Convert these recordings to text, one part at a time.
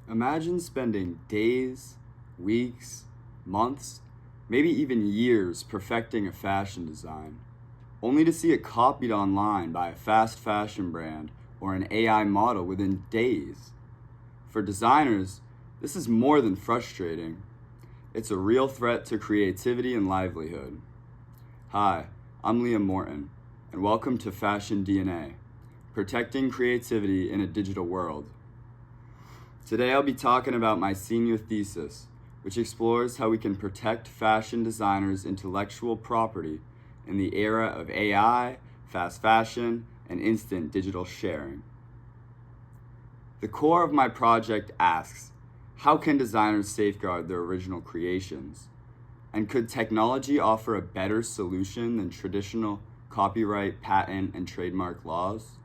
Imagine spending days, weeks, months, maybe even years perfecting a fashion design, only to see it copied online by a fast fashion brand or an AI model within days. For designers, this is more than frustrating. It's a real threat to creativity and livelihood. Hi, I'm Liam Morton, and welcome to Fashion DNA, protecting creativity in a digital world. Today I'll be talking about my senior thesis, which explores how we can protect fashion designers' intellectual property in the era of AI, fast fashion, and instant digital sharing. The core of my project asks, how can designers safeguard their original creations? And could technology offer a better solution than traditional copyright, patent, and trademark laws?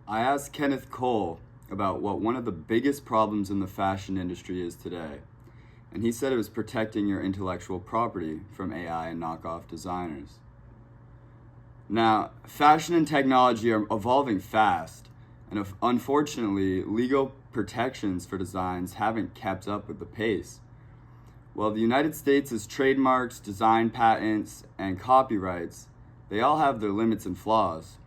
I asked Kenneth Cole about what one of the biggest problems in the fashion industry is today, and he said it was protecting your intellectual property from AI and knockoff designers. Now, fashion and technology are evolving fast, and unfortunately, legal protections for designs haven't kept up with the pace. While the United States' trademarks, design patents, and copyrights, they all have their limits and flaws.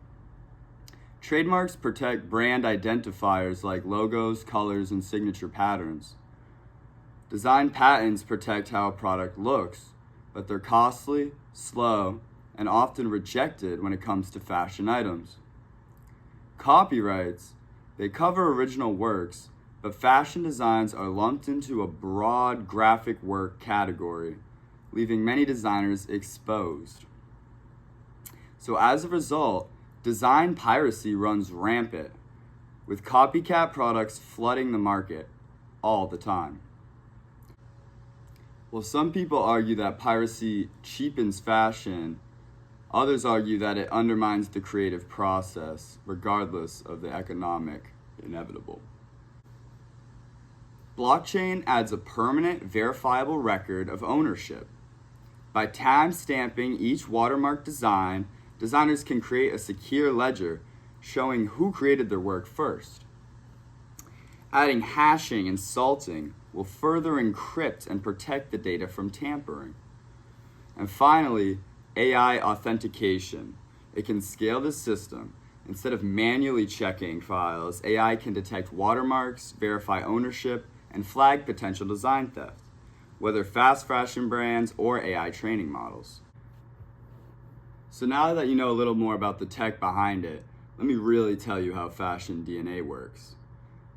Trademarks protect brand identifiers like logos, colors, and signature patterns. Design patents protect how a product looks, but they're costly, slow, and often rejected when it comes to fashion items. Copyrights, they cover original works, but fashion designs are lumped into a broad graphic work category, leaving many designers exposed. So as a result, design piracy runs rampant, with copycat products flooding the market all the time. While some people argue that piracy cheapens fashion, others argue that it undermines the creative process, regardless of the economic inevitable. Blockchain adds a permanent, verifiable record of ownership. By time-stamping each watermark design, designers can create a secure ledger showing who created their work first. Adding hashing and salting will further encrypt and protect the data from tampering. And finally, AI authentication. It can scale the system. Instead of manually checking files, AI can detect watermarks, verify ownership, and flag potential design theft, whether fast fashion brands or AI training models. So now that you know a little more about the tech behind it, let me really tell you how Fashion DNA works.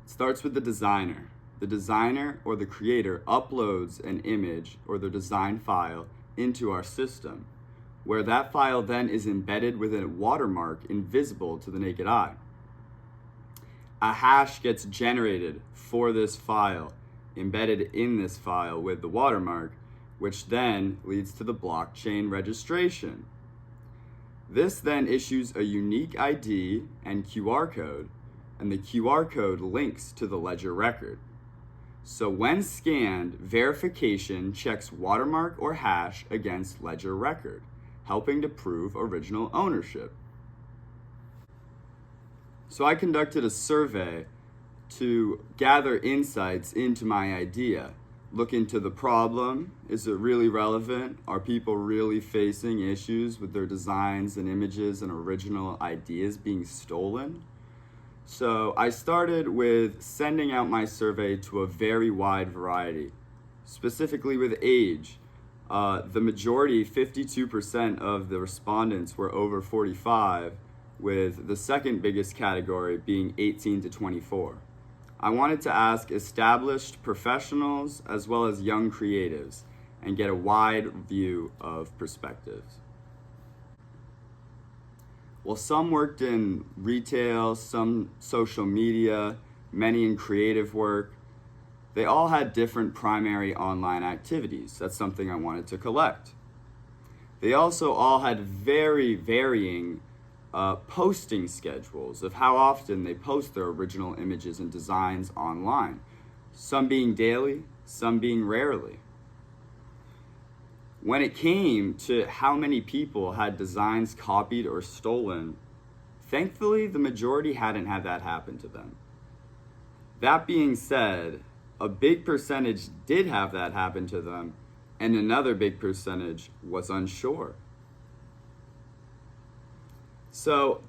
It starts with the designer. The designer or the creator uploads an image or their design file into our system, where that file then is embedded with a watermark invisible to the naked eye. A hash gets generated for this file, embedded in this file with the watermark, which then leads to the blockchain registration. This then issues a unique ID and QR code, and the QR code links to the ledger record. So when scanned, verification checks watermark or hash against ledger record, helping to prove original ownership. So I conducted a survey to gather insights into my idea. Look into the problem. Is it really relevant? Are people really facing issues with their designs and images and original ideas being stolen? So I started with sending out my survey to a very wide variety, specifically with age. The majority, 52% of the respondents were over 45, with the second biggest category being 18 to 24. I wanted to ask established professionals as well as young creatives and get a wide view of perspectives. While some worked in retail, some social media, many in creative work, they all had different primary online activities. That's something I wanted to collect. They also all had very varying posting schedules of how often they post their original images and designs online, some being daily, some being rarely. When it came to how many people had designs copied or stolen, thankfully the majority hadn't had that happen to them. That being said, a big percentage did have that happen to them, and another big percentage was unsure. So,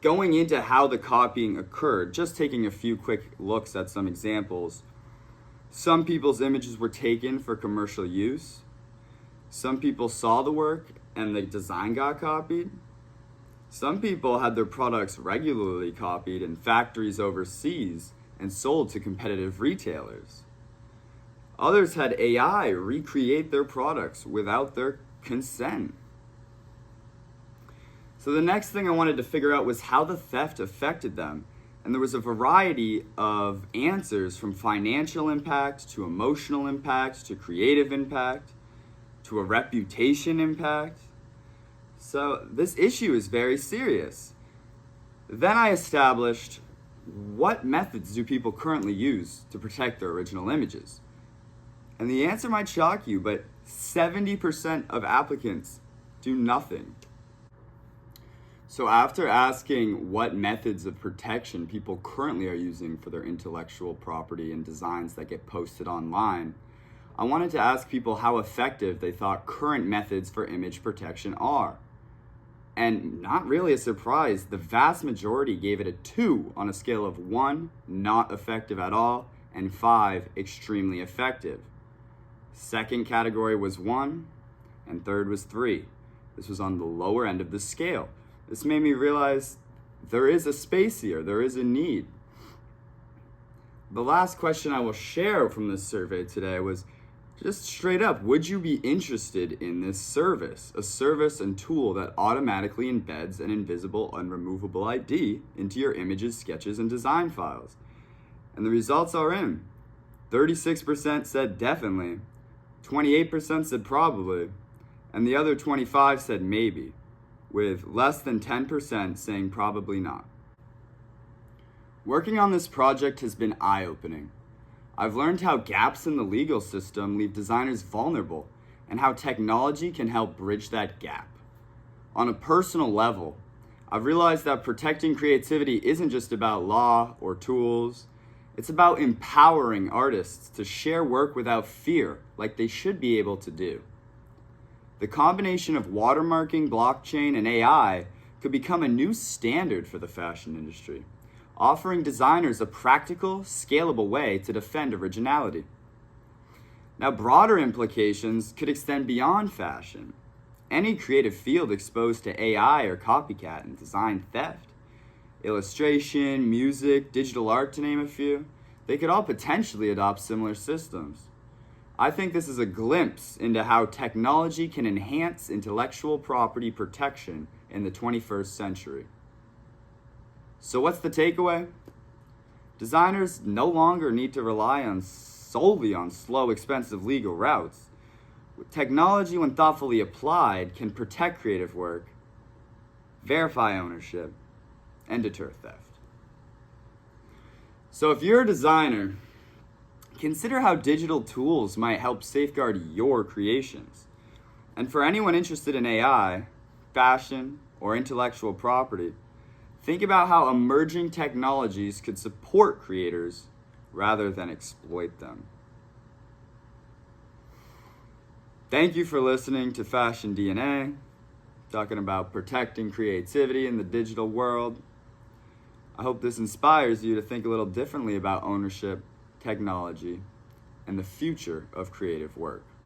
going into how the copying occurred, just taking a few quick looks at some examples. Some people's images were taken for commercial use. Some people saw the work and the design got copied. Some people had their products regularly copied in factories overseas and sold to competitive retailers. Others had AI recreate their products without their consent. So the next thing I wanted to figure out was how the theft affected them. And there was a variety of answers, from financial impact to emotional impact to creative impact to a reputation impact. So this issue is very serious. Then I established, what methods do people currently use to protect their original images? And the answer might shock you, but 70% of applicants do nothing. So after asking what methods of protection people currently are using for their intellectual property and designs that get posted online, I wanted to ask people how effective they thought current methods for image protection are. And not really a surprise, the vast majority gave it a 2 on a scale of 1, not effective at all, and 5, extremely effective. Second category was 1, and third was 3. This was on the lower end of the scale. This made me realize there is a space here, there is a need. The last question I will share from this survey today was just straight up, would you be interested in this service? A service and tool that automatically embeds an invisible, unremovable ID into your images, sketches, and design files. And the results are in. 36% said definitely, 28% said probably, and the other 25% said maybe, with less than 10% saying probably not. Working on this project has been eye-opening. I've learned how gaps in the legal system leave designers vulnerable and how technology can help bridge that gap. On a personal level, I've realized that protecting creativity isn't just about law or tools. It's about empowering artists to share work without fear, like they should be able to do. The combination of watermarking, blockchain, and AI could become a new standard for the fashion industry, offering designers a practical, scalable way to defend originality. Now, broader implications could extend beyond fashion. Any creative field exposed to AI or copycat and design theft, illustration, music, digital art, to name a few, they could all potentially adopt similar systems. I think this is a glimpse into how technology can enhance intellectual property protection in the 21st century. So what's the takeaway? Designers no longer need to rely solely on slow, expensive legal routes. Technology, when thoughtfully applied, can protect creative work, verify ownership, and deter theft. So if you're a designer, consider how digital tools might help safeguard your creations. And for anyone interested in AI, fashion, or intellectual property, think about how emerging technologies could support creators rather than exploit them. Thank you for listening to Fashion DNA, talking about protecting creativity in the digital world. I hope this inspires you to think a little differently about ownership, technology, and the future of creative work.